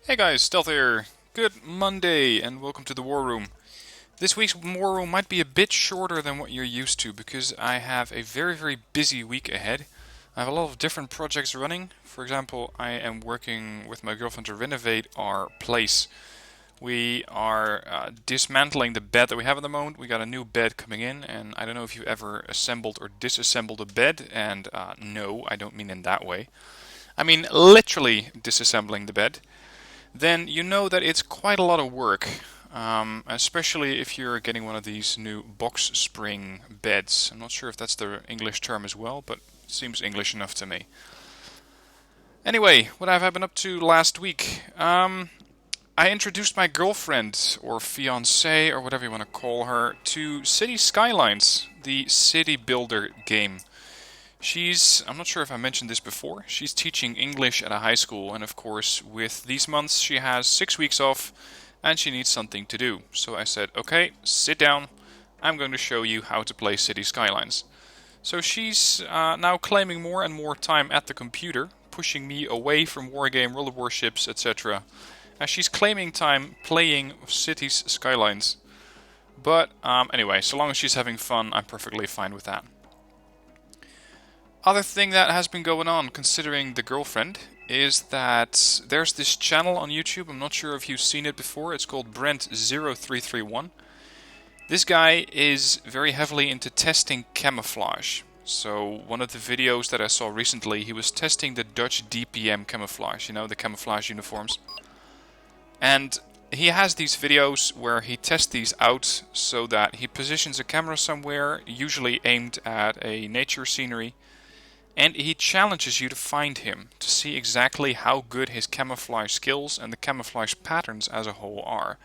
Hey guys, Stealth here. Good Monday and welcome to the War Room. This week's War Room might be a bit shorter than what you're used to because I have a very busy week ahead. I have a lot of different projects running. For example, I am working with my girlfriend to renovate our place. We are dismantling the bed that we have at the moment. We got a new bed coming in, and I don't know if you've ever assembled or disassembled a bed, and no, I don't mean in that way. I mean literally disassembling the bed. Then you know that it's quite a lot of work, especially if you're getting one of these new box spring beds. I'm not sure if that's the English term as well, but it seems English enough to me. Anyway, what have I been up to last week? I introduced my girlfriend, or fiancée, or whatever you want to call her, to City Skylines, the city builder game. I'm not sure if I mentioned this before, she's teaching English at a high school, and of course, with these months, she has 6 weeks off, and she needs something to do. So I said, okay, sit down, I'm going to show you how to play City Skylines. So she's now claiming more and more time at the computer, pushing me away from Wargame, World of Warships, etc. As she's claiming time playing Cities Skylines. But anyway, so long as she's having fun, I'm perfectly fine with that. Other thing that has been going on, considering the girlfriend, is that there's this channel on YouTube. I'm not sure if you've seen it before. It's called Brent0331. This guy is very heavily into testing camouflage. So one of the videos that I saw recently, he was testing the Dutch DPM camouflage, you know, the camouflage uniforms. And he has these videos where he tests these out so that he positions a camera somewhere, usually aimed at a nature scenery, and he challenges you to find him, to see exactly how good his camouflage skills and the camouflage patterns as a whole are.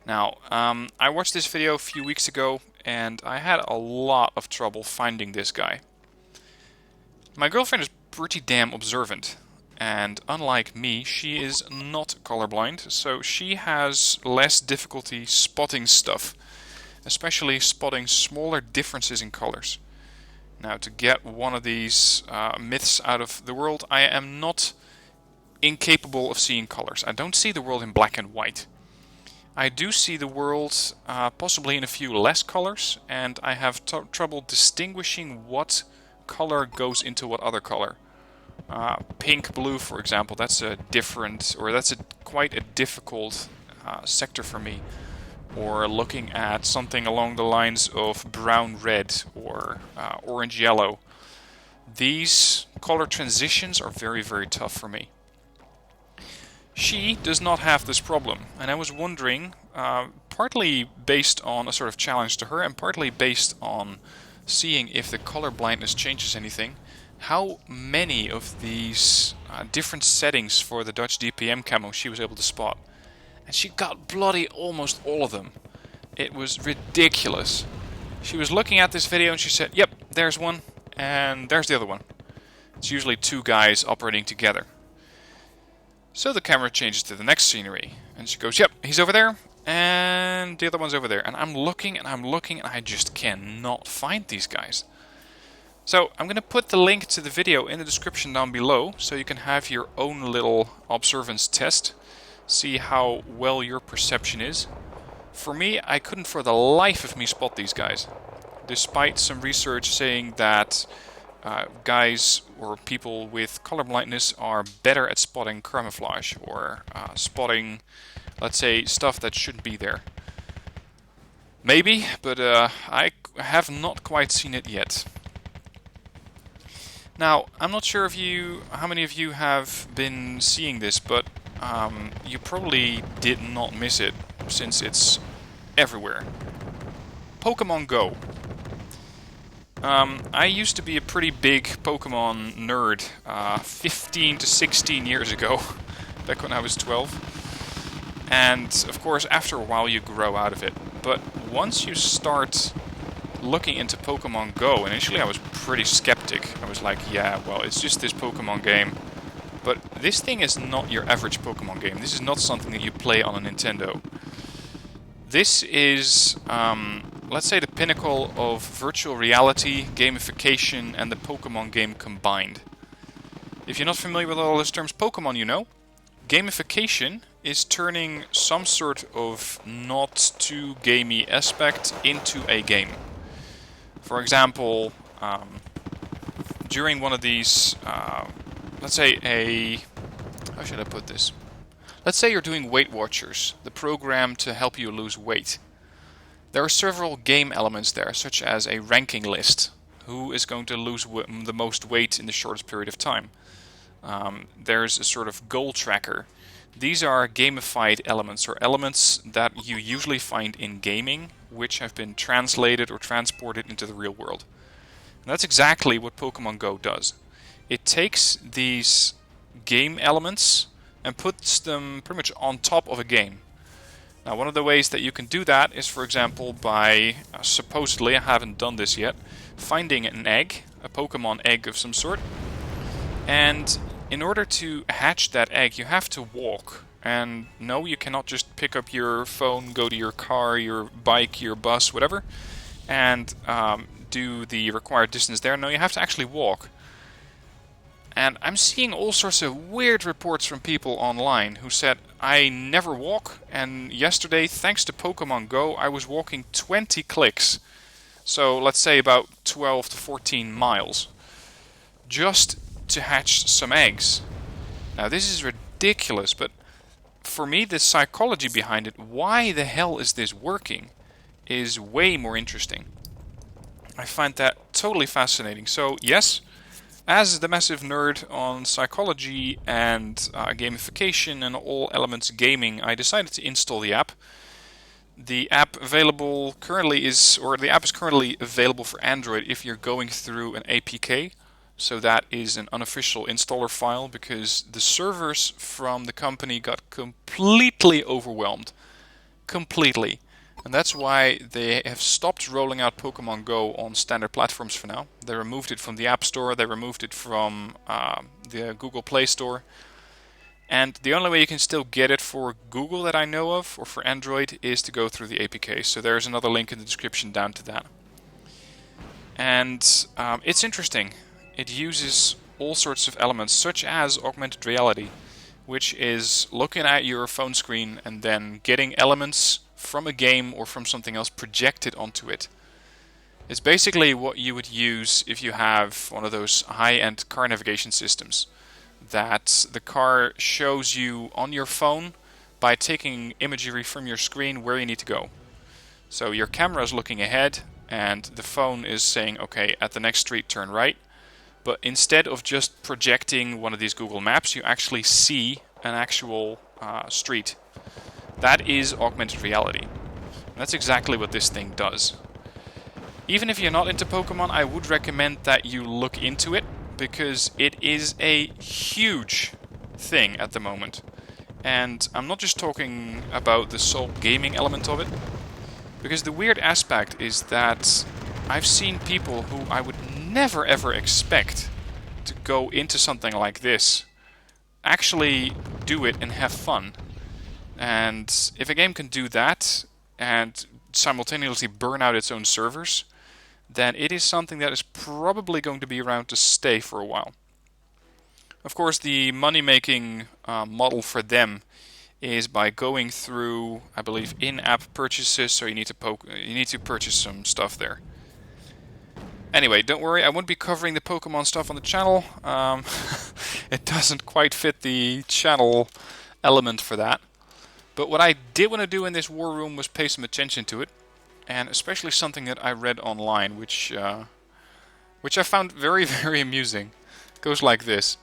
Now, I watched this video a few weeks ago, and I had a lot of trouble finding this guy. My girlfriend is pretty damn observant, and unlike me, she is not colorblind, so she has less difficulty spotting stuff, especially spotting smaller differences in colors. Now, to get one of these myths out of the world, I am not incapable of seeing colors. I don't see the world in black and white. I do see the world possibly in a few less colors, and I have trouble distinguishing what color goes into what other color. Pink, blue, for example, that's quite a difficult sector for me. Or looking at something along the lines of brown-red or orange-yellow. These color transitions are very tough for me. She does not have this problem, and I was wondering, partly based on a sort of challenge to her, and partly based on seeing if the color blindness changes anything, how many of these different settings for the Dutch DPM camo she was able to spot. And she got bloody almost all of them. It was ridiculous. She was looking at this video and she said, yep, there's one, and there's the other one. It's usually two guys operating together. So the camera changes to the next scenery, and she goes, yep, he's over there, and the other one's over there. And I'm looking, and I just cannot find these guys. So I'm going to put the link to the video in the description down below, so you can have your own little observance test. See how well your perception is. For me, I couldn't for the life of me spot these guys. Despite some research saying that guys or people with colorblindness are better at spotting camouflage or spotting, let's say, stuff that shouldn't be there. Maybe, but I have not quite seen it yet. Now, I'm not sure how many of you have been seeing this, but you probably did not miss it, since it's everywhere. Pokémon Go. I used to be a pretty big Pokémon nerd 15 to 16 years ago, back when I was 12. And, of course, after a while you grow out of it. But once you start looking into Pokémon Go, initially I was pretty skeptic. I was like, yeah, well, it's just this Pokémon game. But this thing is not your average Pokémon game. This is not something that you play on a Nintendo. This is, let's say, the pinnacle of virtual reality, gamification, and the Pokémon game combined. If you're not familiar with all those terms Pokémon, you know. Gamification is turning some sort of not too gamey aspect into a game. For example, during one of these, let's say how should I put this? Let's say you're doing Weight Watchers, the program to help you lose weight. There are several game elements there, such as a ranking list. Who is going to lose the most weight in the shortest period of time? There's a sort of goal tracker. These are gamified elements, or elements that you usually find in gaming, which have been translated or transported into the real world. And that's exactly what Pokémon Go does. It takes these game elements and puts them pretty much on top of a game. Now, one of the ways that you can do that is, for example, by, supposedly, I haven't done this yet, finding an egg, a Pokemon egg of some sort, and in order to hatch that egg, you have to walk. And no, you cannot just pick up your phone, go to your car, your bike, your bus, whatever, and do the required distance there. No, you have to actually walk. And I'm seeing all sorts of weird reports from people online who said, I never walk, and yesterday, thanks to Pokemon Go, I was walking 20 clicks. So let's say about 12 to 14 miles. Just to hatch some eggs. Now this is ridiculous, but for me the psychology behind it, why the hell is this working, is way more interesting. I find that totally fascinating. So yes, as the massive nerd on psychology and gamification and all elements gaming, I decided to install the app. The app currently is currently available for Android if you're going through an APK. So that is an unofficial installer file, because the servers from the company got completely overwhelmed. Completely. And that's why they have stopped rolling out Pokemon Go on standard platforms for now. They removed it from the App Store, they removed it from the Google Play Store. And the only way you can still get it for Google that I know of, or for Android, is to go through the APK. So there's another link in the description down to that. And it's interesting. It uses all sorts of elements, such as augmented reality, which is looking at your phone screen and then getting elements from a game or from something else projected onto it. It's basically what you would use if you have one of those high-end car navigation systems, that the car shows you on your phone by taking imagery from your screen where you need to go. So your camera is looking ahead and the phone is saying, okay, at the next street turn right. But instead of just projecting one of these Google Maps, you actually see an actual street. That is augmented reality. And that's exactly what this thing does. Even if you're not into Pokemon, I would recommend that you look into it, because it is a huge thing at the moment. And I'm not just talking about the sole gaming element of it, because the weird aspect is that I've seen people who I would never ever expect to go into something like this actually do it and have fun. And if a game can do that and simultaneously burn out its own servers, then it is something that is probably going to be around to stay for a while. Of course, the money-making model for them is by going through, I believe, in-app purchases. So you need to purchase some stuff there. Anyway, don't worry, I won't be covering the Pokemon stuff on the channel. It doesn't quite fit the channel element for that. But what I did want to do in this war room was pay some attention to it, and especially something that I read online, which I found very, very amusing. It goes like this.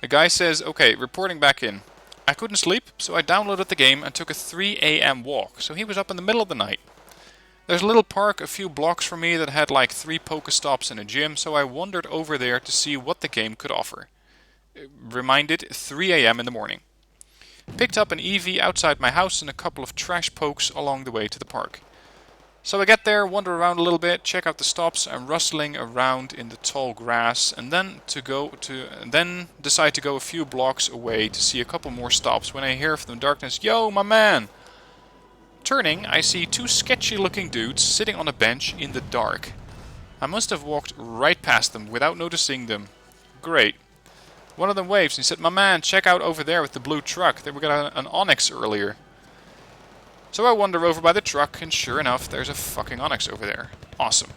The guy says, okay, reporting back in. I couldn't sleep, so I downloaded the game and took a 3 a.m. walk. So he was up in the middle of the night. There's a little park a few blocks from me that had like 3 Pokestops and a gym, so I wandered over there to see what the game could offer. Reminded, 3 a.m. in the morning. Picked up an EV outside my house and a couple of trash pokes along the way to the park. So I get there, wander around a little bit, check out the stops. I'm rustling around in the tall grass, and then decide to go a few blocks away to see a couple more stops when I hear from the darkness, "Yo, my man!" Turning, I see 2 sketchy-looking dudes sitting on a bench in the dark. I must have walked right past them without noticing them. Great. One of them waves and he said, "My man, check out over there with the blue truck. They were got an Onyx earlier." So I wander over by the truck, and sure enough, there's a fucking Onyx over there. Awesome.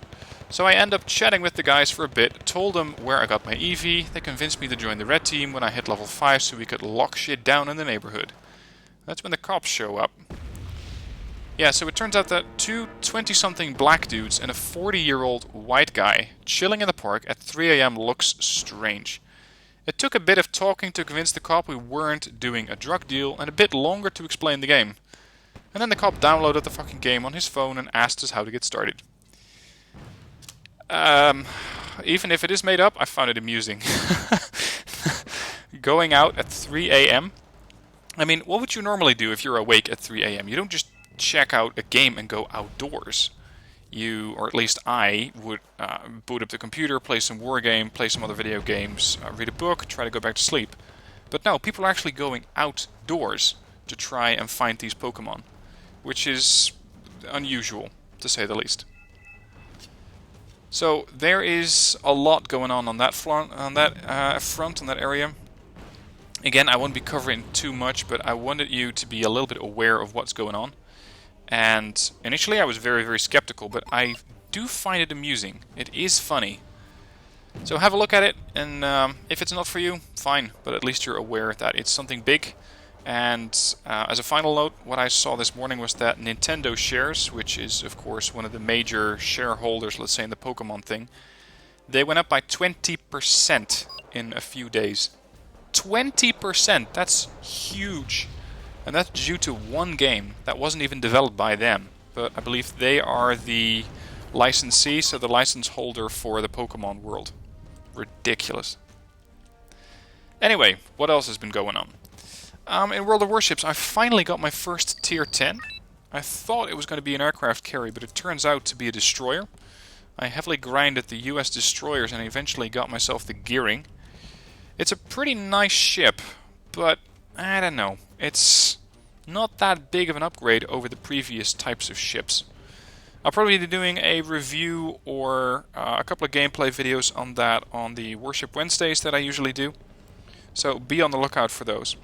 So I end up chatting with the guys for a bit, told them where I got my EV. They convinced me to join the red team when I hit level 5 so we could lock shit down in the neighborhood. That's when the cops show up. Yeah, so it turns out that two 20-something black dudes and a 40-year-old white guy chilling in the park at 3 a.m. looks strange. It took a bit of talking to convince the cop we weren't doing a drug deal, and a bit longer to explain the game. And then the cop downloaded the fucking game on his phone and asked us how to get started. Even if it is made up, I found it amusing. Going out at 3 a.m.? I mean, what would you normally do if you're awake at 3 a.m.? You don't just check out a game and go outdoors. You, or at least I, would boot up the computer, play some war game, play some other video games, read a book, try to go back to sleep. But no, people are actually going outdoors to try and find these Pokemon, which is unusual, to say the least. So there is a lot going on that front, on that area. Again, I won't be covering too much, but I wanted you to be a little bit aware of what's going on. And initially I was very, very skeptical, but I do find it amusing. It is funny. So have a look at it, and if it's not for you, fine. But at least you're aware that it's something big. And as a final note, what I saw this morning was that Nintendo shares, which is of course one of the major shareholders, let's say in the Pokemon thing, they went up by 20% in a few days. 20%! That's huge! And that's due to one game that wasn't even developed by them. But I believe they are the licensee, so the license holder for the Pokemon world. Ridiculous. Anyway, what else has been going on? In World of Warships, I finally got my first tier 10. I thought it was going to be an aircraft carrier, but it turns out to be a destroyer. I heavily grinded the US destroyers and eventually got myself the gearing. It's a pretty nice ship, but I don't know. It's not that big of an upgrade over the previous types of ships. I'll probably be doing a review or a couple of gameplay videos on that on the Worship Wednesdays that I usually do. So be on the lookout for those.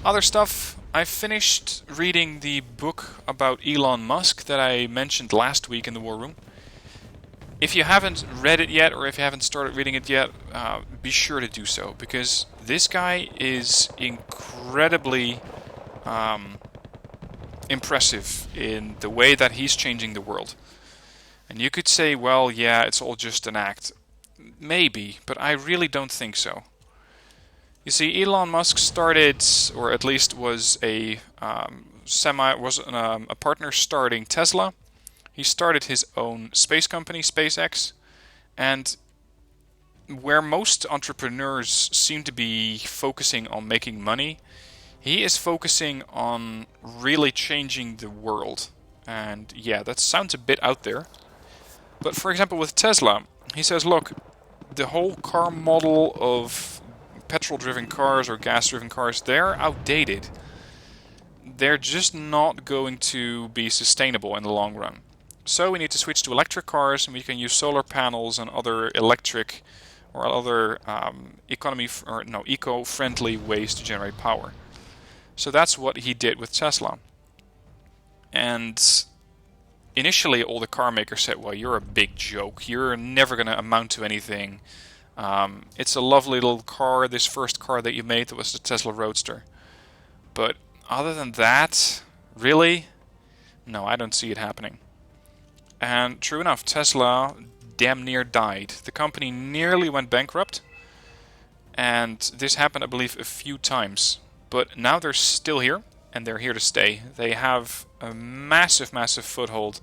Other stuff, I finished reading the book about Elon Musk that I mentioned last week in the War Room. If you haven't read it yet, or if you haven't started reading it yet, be sure to do so, because this guy is incredibly impressive in the way that he's changing the world. And you could say, well, yeah, it's all just an act. Maybe, but I really don't think so. You see, Elon Musk started, or at least was a partner starting Tesla. He started his own space company, SpaceX, and where most entrepreneurs seem to be focusing on making money, he is focusing on really changing the world. And yeah, that sounds a bit out there. But for example, with Tesla, he says, look, the whole car model of petrol-driven cars or gas-driven cars, they're outdated. They're just not going to be sustainable in the long run. So we need to switch to electric cars, and we can use solar panels and other electric or other eco-friendly ways to generate power. So that's what he did with Tesla. And initially all the car makers said, well, you're a big joke. You're never going to amount to anything. It's a lovely little car, this first car that you made, that was the Tesla Roadster. But other than that, really? No, I don't see it happening. And true enough, Tesla damn near died. The company nearly went bankrupt. And this happened, I believe, a few times. But now they're still here, and they're here to stay. They have a massive, massive foothold.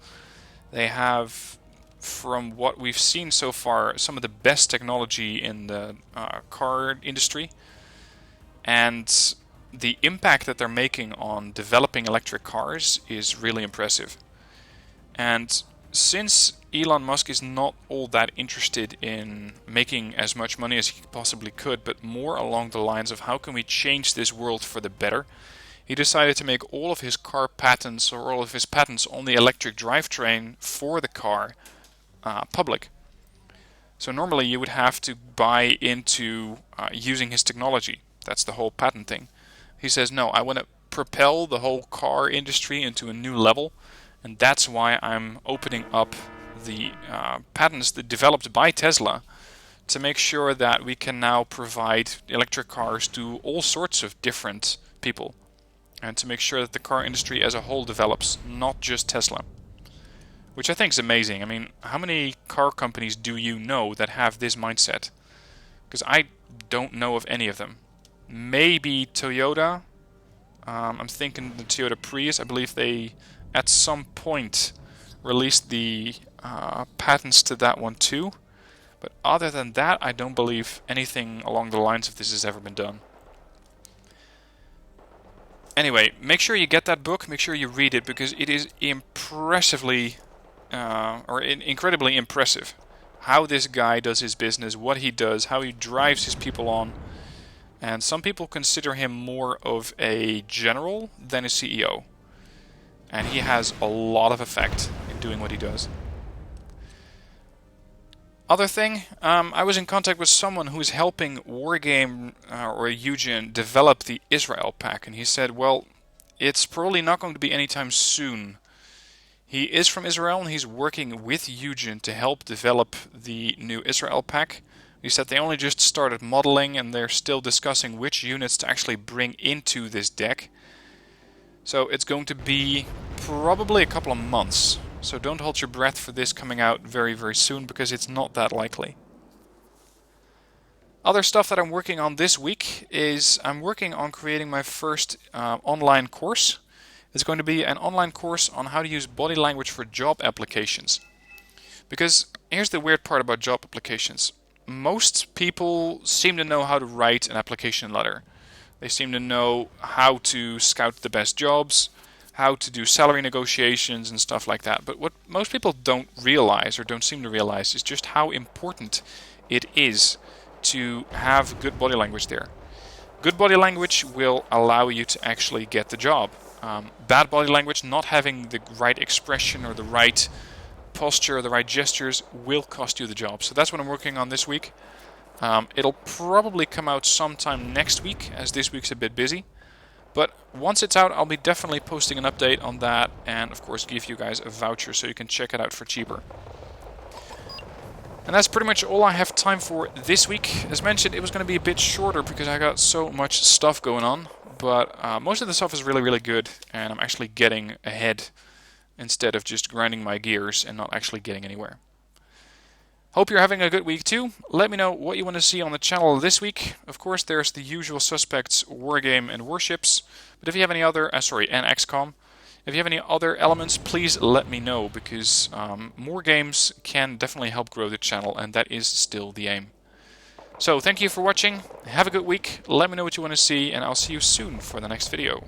They have, from what we've seen so far, some of the best technology in the car industry. And the impact that they're making on developing electric cars is really impressive. And since Elon Musk is not all that interested in making as much money as he possibly could, but more along the lines of how can we change this world for the better, he decided to make all of his car patents, or all of his patents on the electric drivetrain for the car, public. So normally you would have to buy into using his technology. That's the whole patent thing. He says, no, I want to propel the whole car industry into a new level, and that's why I'm opening up the patents that developed by Tesla to make sure that we can now provide electric cars to all sorts of different people, and to make sure that the car industry as a whole develops, not just Tesla. Which I think is amazing. I mean, how many car companies do you know that have this mindset? Because I don't know of any of them. Maybe Toyota. I'm thinking the Toyota Prius. I believe they, at some point, released the patents to that one too. But other than that, I don't believe anything along the lines of this has ever been done. Anyway, make sure you get that book. Make sure you read it, because it is incredibly impressive how this guy does his business, what he does, how he drives his people on. And some people consider him more of a general than a CEO. And he has a lot of effect in doing what he does. Other thing, I was in contact with someone who is helping Wargame or Eugen develop the Israel pack, and he said, well, it's probably not going to be anytime soon. He is from Israel, and he's working with Eugen to help develop the new Israel pack. He said they only just started modeling, and they're still discussing which units to actually bring into this deck. So it's going to be probably a couple of months. So don't hold your breath for this coming out very, very soon, because it's not that likely. Other stuff that I'm working on this week is I'm working on creating my first online course. It's going to be an online course on how to use body language for job applications. Because here's the weird part about job applications. Most people seem to know how to write an application letter. They seem to know how to scout the best jobs, how to do salary negotiations and stuff like that. But what most people don't realize, or don't seem to realize, is just how important it is to have good body language there. Good body language will allow you to actually get the job. Bad body language, not having the right expression or the right posture or the right gestures, will cost you the job. So that's what I'm working on this week. It'll probably come out sometime next week, as this week's a bit busy. But once it's out, I'll be definitely posting an update on that, and of course give you guys a voucher so you can check it out for cheaper. And that's pretty much all I have time for this week. As mentioned, it was going to be a bit shorter because I got so much stuff going on. But most of the stuff is really, really good, and I'm actually getting ahead instead of just grinding my gears and not actually getting anywhere. Hope you're having a good week too. Let me know what you want to see on the channel this week. Of course, there's the usual suspects, Wargame and Warships. But if you have any other, and XCOM. If you have any other elements, please let me know, because more games can definitely help grow the channel, and that is still the aim. So thank you for watching. Have a good week. Let me know what you want to see, and I'll see you soon for the next video.